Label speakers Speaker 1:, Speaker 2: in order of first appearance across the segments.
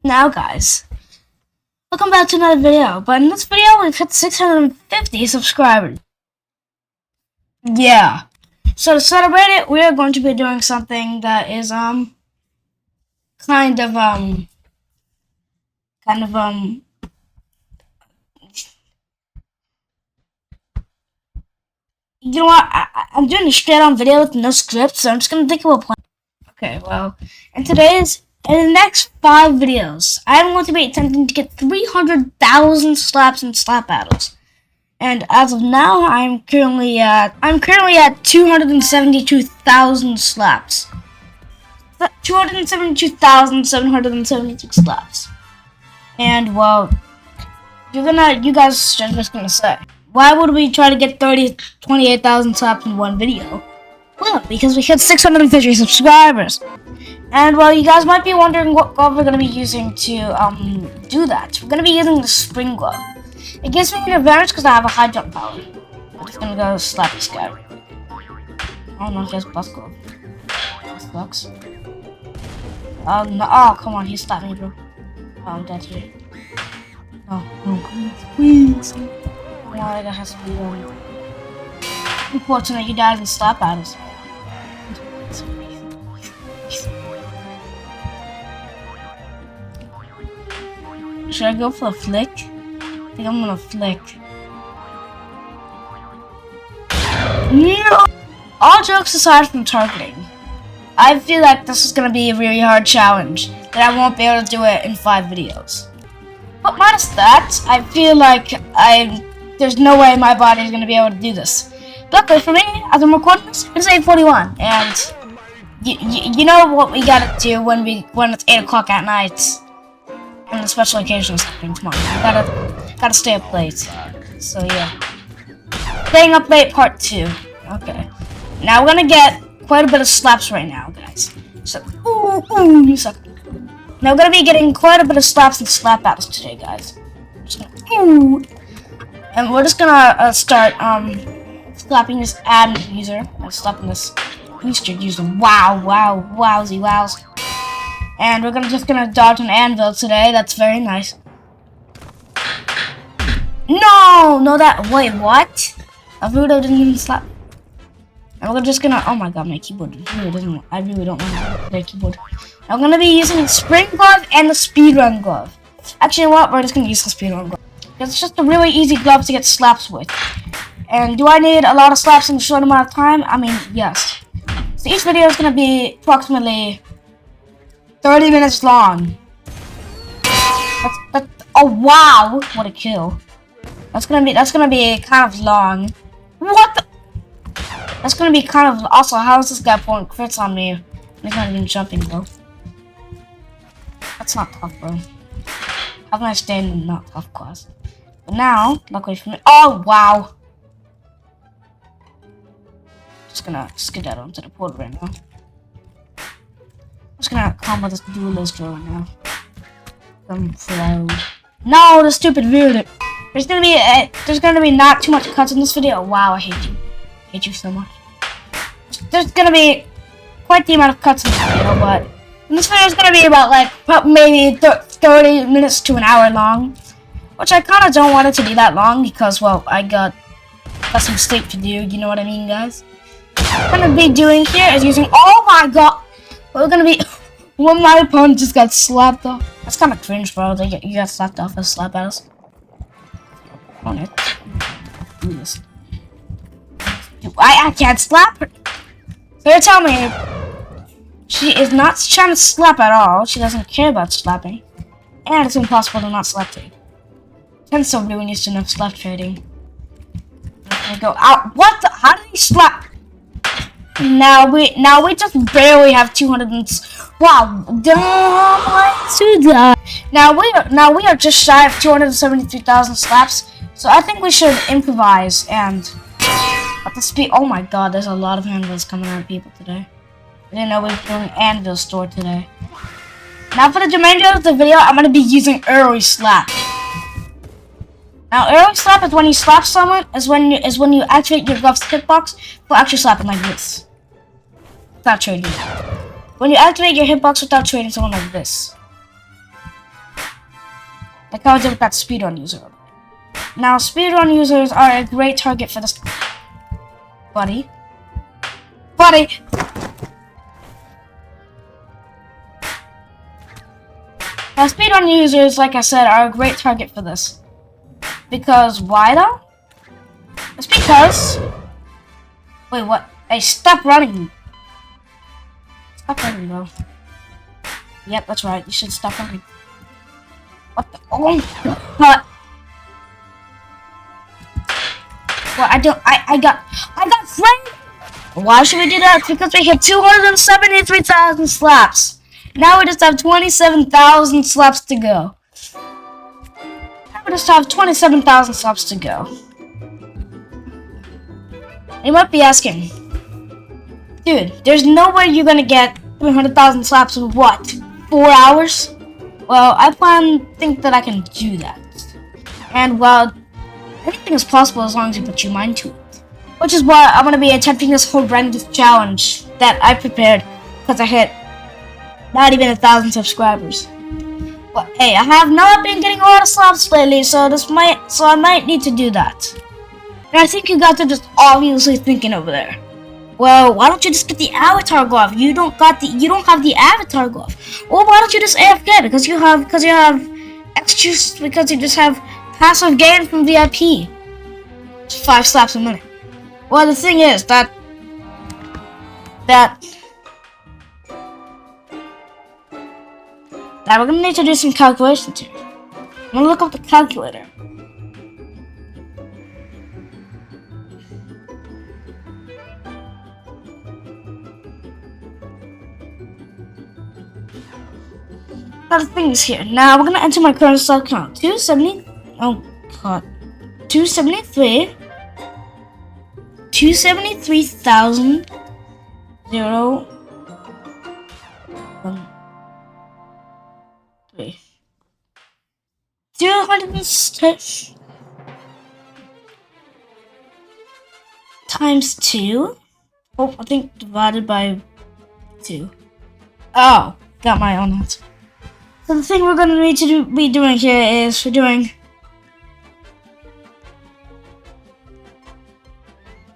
Speaker 1: Now guys, welcome back to another video, but in this video we've hit 650 subscribers. Yeah. So to celebrate it, we are going to be doing something that is kind of you know what, I'm doing a straight on video with no script, so I'm just gonna think of a plan. Okay, well, in the next 5 videos, I'm going to be attempting to get 300,000 slaps and slap battles. And as of now, I'm currently at 272,000 slaps. 272,776 slaps. And well, you guys are just gonna say, why would we try to get 28,000 slaps in one video? Well, because we hit 650 subscribers. And well, you guys might be wondering what glove we're going to be using to do that. We're going to be using the spring glove. It gives me an advantage because I have a high jump power. I'm just going to go slap this guy. I don't know if he has bust glove. That sucks. No, oh, come on, he slapped me, bro. Oh, I'm dead here. No, please. Oh, that guy has to be done. Unfortunately, you died in slap battles. Should I go for a flick? I think I'm gonna flick. No! All jokes aside from targeting, I feel like this is gonna be a really hard challenge that I won't be able to do it in 5 videos. But minus that, I feel like there's no way my body is gonna be able to do this. Luckily for me, as I'm recording this, it's 8:41, and you know what we gotta do when it's 8 o'clock at night. And the special occasion is happening tomorrow. Gotta stay up late. So yeah. Staying up late part 2. Okay. Now we're gonna get quite a bit of slaps right now, guys. So ooh, you suck. Now we're gonna be getting quite a bit of slaps and slap battles today, guys. And we're just gonna start slapping this ad user. I'm slapping this boosted user. Wowsy wows. And we're just gonna dodge an anvil today. That's very nice. No, wait, what? Arudo didn't even slap. And we're just gonna, oh my god, my keyboard really doesn't, I really don't want to play keyboard. I'm gonna be using the spring glove and the speedrun glove. Actually, you know what? We're just gonna use the speedrun glove. Because it's just a really easy glove to get slaps with. And do I need a lot of slaps in a short amount of time? I mean, yes. So each video is gonna be approximately 30 minutes long. Oh wow, what a kill. That's gonna be kind of long. What the? That's gonna be kind of, also, how is this guy pulling crits on me? He's not even jumping, bro. That's not tough, bro. How can I stay in the not tough class? But now, luckily for me, oh wow. Just gonna skedaddle into the port right now. I'm just gonna combo this duelist right now. No, the stupid weird. There's gonna be not too much cuts in this video. Wow, I hate you. I hate you so much. There's gonna be quite the amount of cuts in this video, but this video is gonna be about maybe 30 minutes to an hour long, which I kind of don't want it to be that long because, well, I got some sleep to do. You know what I mean, guys? What I'm gonna be doing here is using. Oh my god. We're gonna be when my opponent just got slapped off. That's kind of cringe, bro. You got slapped off as slap battles. On it. Do this. I can't slap her. So you're telling me she is not trying to slap at all. She doesn't care about slapping, and it's impossible to not slap trade. Tensor really needs to know slap trading. I go out. What the? How did he slap? Now we just barely have 200 and wow, now we are just shy of 273,000 slaps, so I think we should improvise and at the speed. Oh my god, there's a lot of anvils coming out of people today. I didn't know we were doing anvil store today. Now for the remainder of the video, I'm gonna be using early slap. Now early slap is when you slap someone, is when you activate your glove's hitbox for actually slapping like this. Without trading. When you activate your hitbox without trading someone like this. like how I did with that speedrun user. Now, speedrun users are a great target for this. Buddy. Buddy! Now, speedrun users, like I said, are a great target for this. Because, why though? It's because... Wait, what? Hey, stop running! Stop running, bro. Yep, that's right. You should stop running. What the? Oh, what? Well, I got framed! Why should we do that? Because we hit 273,000 slaps. Now we just have 27,000 slaps to go. Now we just have 27,000 slaps to go. You might be asking, dude, there's no way you're gonna get 300,000 slaps in what? 4 hours? Well, I think that I can do that. And well, anything is possible as long as you put your mind to it. Which is why I'm gonna be attempting this horrendous challenge that I prepared because I hit not even 1,000 subscribers. But hey, I have not been getting a lot of slaps lately, so I might need to do that. And I think you guys are just obviously thinking over there, well, why don't you just get the avatar glove? You don't have the avatar glove. Well, why don't you just AFK? Because you just have passive gain from VIP. It's 5 slaps a minute. Well, the thing is that we're gonna need to do some calculations here. I'm gonna look up the calculator. Now the thing is here. Now we're gonna enter my current sub count. 273. 273,000. 3. 206 times 2. Oh, I think divided by 2. Oh, got my own answer. So the thing we're going to need to be doing here is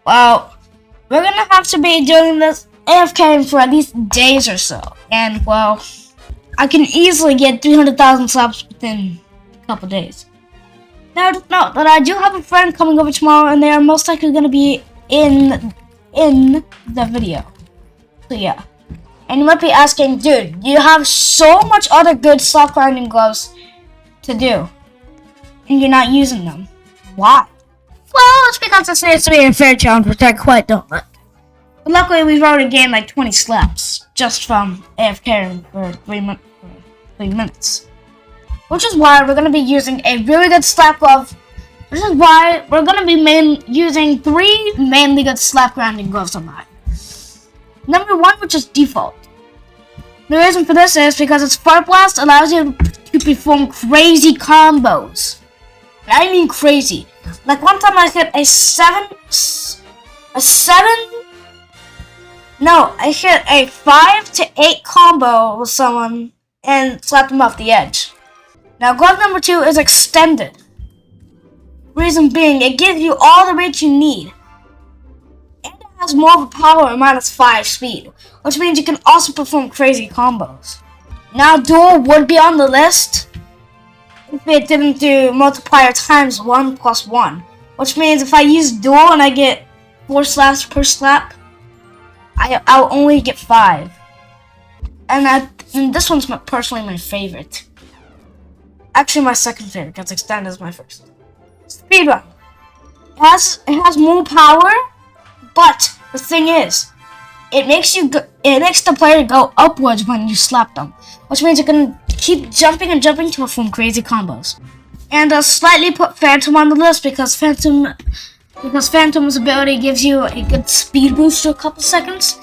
Speaker 1: well, we're going to have to be doing this AFK for at least days or so. And, well, I can easily get 300,000 slaps within a couple days. Now, just note that I do have a friend coming over tomorrow, and they are most likely going to be in the video. So, yeah. And you might be asking, dude, you have so much other good slap grinding gloves to do, and you're not using them. Why? Well, it's because this needs to be a fair challenge, which I quite don't like. But luckily, we've already gained like 20 slaps just from AFK for 3 minutes. Which is why we're going to be using a really good slap glove. This is why we're going to be using 3 mainly good slap grinding gloves on mine. Number 1, which is default. The reason for this is because its Fart Blast allows you to perform crazy combos. I mean crazy. Like one time I hit I hit a 5 to 8 combo with someone and slapped him off the edge. Now glove number 2 is extended. Reason being, it gives you all the reach you need. And it has more of a power and -5 speed, which means you can also perform crazy combos. Now dual would be on the list if it didn't do multiplier times 1 plus 1. Which means if I use dual and I get 4 slaps per slap, I'll only get 5. And this one's personally my favorite. Actually my second favorite, because extended is my first. Speedrun. It has more power, but the thing is, it makes the player go upwards when you slap them, which means you can keep jumping and jumping to perform crazy combos. And I'll slightly put Phantom on the list because Phantom's ability gives you a good speed boost for a couple seconds,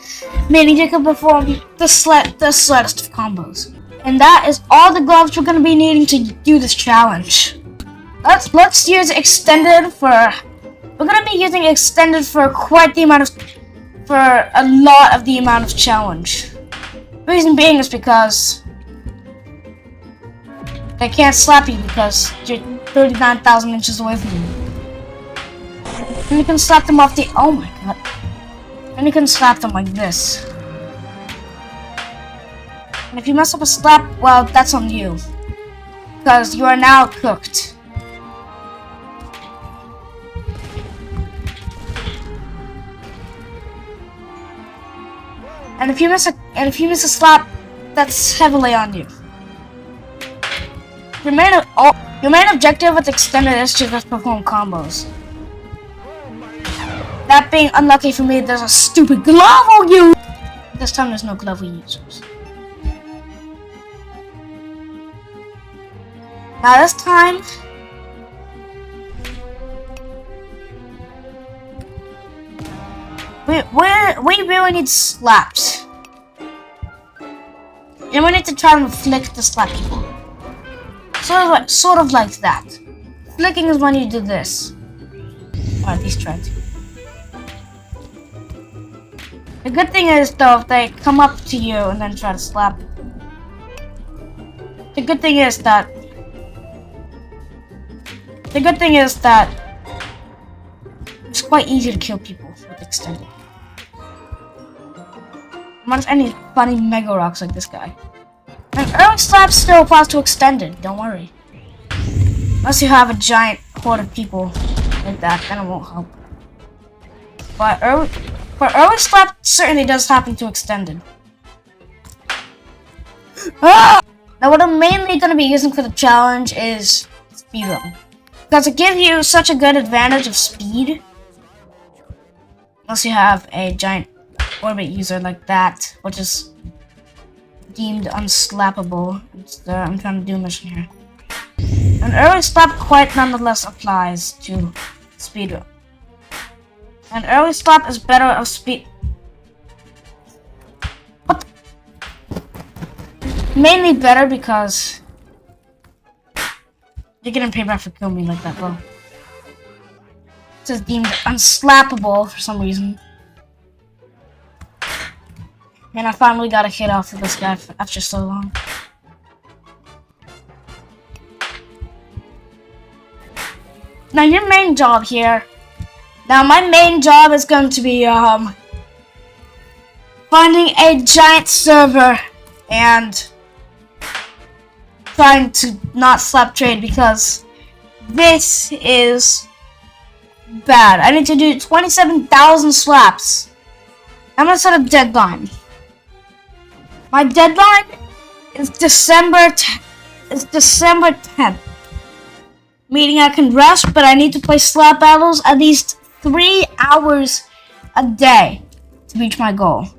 Speaker 1: meaning you can perform the slightest of combos. And that is all the gloves we're going to be needing to do this challenge. Let's use extended for. We're going to be using extended for a lot of the amount of challenge. Reason being is because They can't slap you because you're 39,000 inches away from them. And you can slap them off the... Oh my god. And you can slap them like this. And if you mess up a slap, well, that's on you. Because you are now cooked. And if you miss a slap, that's heavily on you. Your main objective with Extended is to just perform combos. That being unlucky for me, there's a stupid glove on you! This time there's no glove we users. Now this time... We really need slaps. And we need to try and flick the slap people. Sort of like that. Flicking is when you do this. Or at least try to. The good thing is though, if they come up to you and then try to slap. The good thing is that it's quite easy to kill people with Extended. Minus any funny Mega Rocks like this guy. And early slaps still applies to Extended, don't worry. Unless you have a giant horde of people like that, then it won't help. But early slap certainly does happen to Extended. Now what I'm mainly going to be using for the challenge is Speedrun. Because it gives you such a good advantage of speed. Unless you have a giant orbit user like that, which is deemed unslappable. I'm trying to do a mission here. An early slap quite nonetheless applies to speedrun. An early slap is better of speed. What? Mainly better because you're getting payback for killing me like that, bro. It is deemed unslappable for some reason. And I finally got a hit off of this guy after so long. Now your main job here. Now my main job is going to be finding a giant server and trying to not slap trade because this is bad. I need to do 27,000 slaps. I'm gonna set a deadline. My deadline is December 10th. Meaning I can rest, but I need to play slap battles at least 3 hours a day to reach my goal.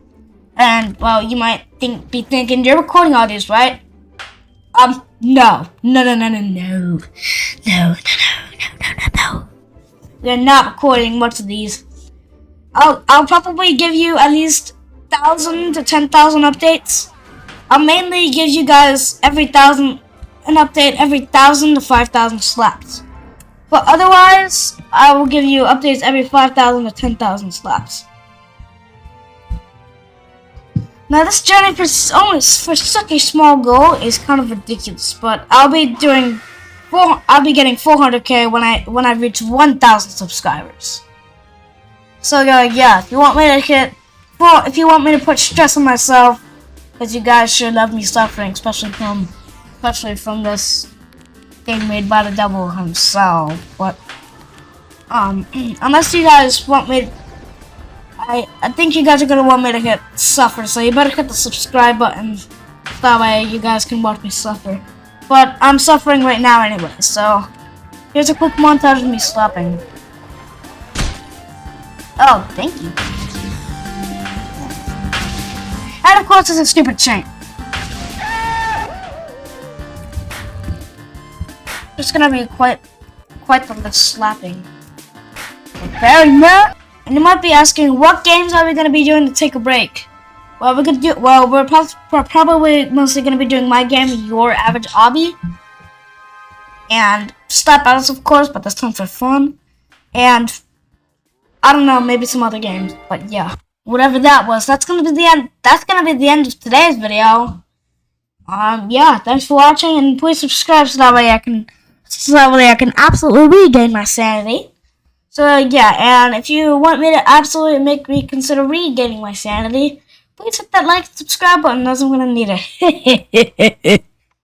Speaker 1: And well, you might be thinking you're recording all these, right? No. We're not recording much of these. I'll probably give you at least 1,000 to 10,000 updates. I'll mainly give you guys an update every 1,000 to 5,000 slaps. But otherwise, I will give you updates every 5,000 to 10,000 slaps. Now this journey for such a small goal is kind of ridiculous, but I'll be getting 400k when I reach 1,000 subscribers. So yeah, if you want me to put stress on myself, because you guys sure love me suffering, especially from this thing made by the devil himself. But unless you guys want me, I think you guys are gonna want me to hit suffer. So you better hit the subscribe button. That way you guys can watch me suffer. But I'm suffering right now anyway. So here's a quick montage of me slapping. Oh, thank you. And of course, it's a stupid chain. It's gonna be quite the slapping. Very much. And you might be asking, what games are we gonna be doing to take a break? Well, we're probably mostly gonna be doing my game, Your Average Obby, and slap battles, of course, but this time for fun. And I don't know, maybe some other games, but yeah. Whatever that was, that's gonna be the end. That's gonna be the end of today's video. Yeah, thanks for watching, and please subscribe so that way I can absolutely regain my sanity. So yeah, and if you want me to absolutely make me consider regaining my sanity, please hit that like and subscribe button, as I'm gonna need it.